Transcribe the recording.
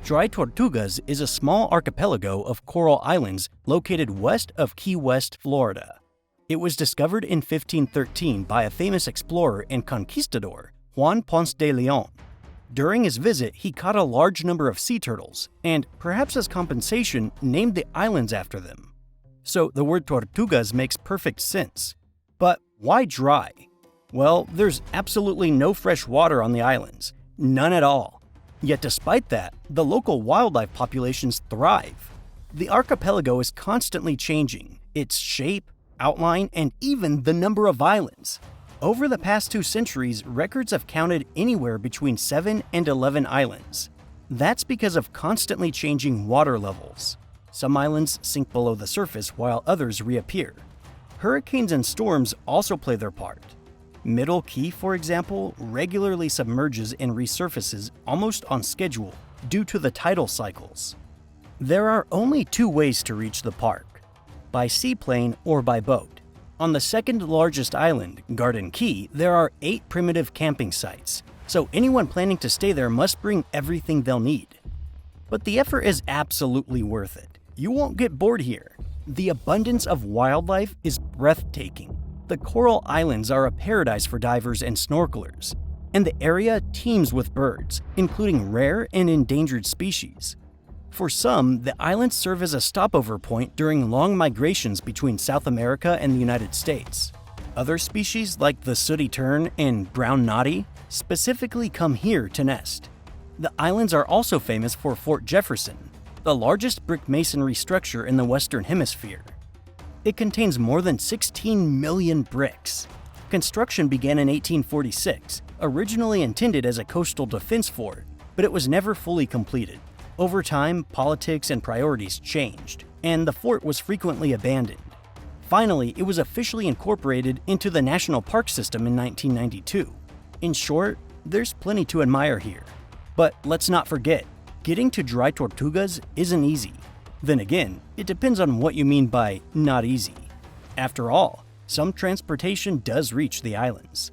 Dry Tortugas is a small archipelago of coral islands located west of Key West, Florida. It was discovered in 1513 by a famous explorer and conquistador, Juan Ponce de Leon. During his visit, he caught a large number of sea turtles and, perhaps as compensation, named the islands after them. So the word Tortugas makes perfect sense. But why dry? Well, there's absolutely no fresh water on the islands, none at all. Yet despite that, the local wildlife populations thrive. The archipelago is constantly changing, its shape, outline, and even the number of islands. Over the past 2 centuries, records have counted anywhere between 7 and 11 islands. That's because of constantly changing water levels. Some islands sink below the surface while others reappear. Hurricanes and storms also play their part. Middle Key, for example, regularly submerges and resurfaces almost on schedule due to the tidal cycles. There are only 2 ways to reach the park: by seaplane or by boat. On the second largest island, Garden Key, there are 8 primitive camping sites, so anyone planning to stay there must bring everything they'll need. But the effort is absolutely worth it. You won't get bored here. The abundance of wildlife is breathtaking. The coral islands are a paradise for divers and snorkelers, and the area teems with birds, including rare and endangered species. For some, the islands serve as a stopover point during long migrations between South America and the United States. Other species, like the sooty tern and brown noddy, specifically come here to nest. The islands are also famous for Fort Jefferson, the largest brick masonry structure in the Western Hemisphere. It contains more than 16 million bricks. Construction began in 1846, originally intended as a coastal defense fort, but it was never fully completed. Over time, politics and priorities changed, and the fort was frequently abandoned. Finally, it was officially incorporated into the National Park System in 1992. In short, there's plenty to admire here. But let's not forget, getting to Dry Tortugas isn't easy. Then again, it depends on what you mean by not easy. After all, some transportation does reach the islands.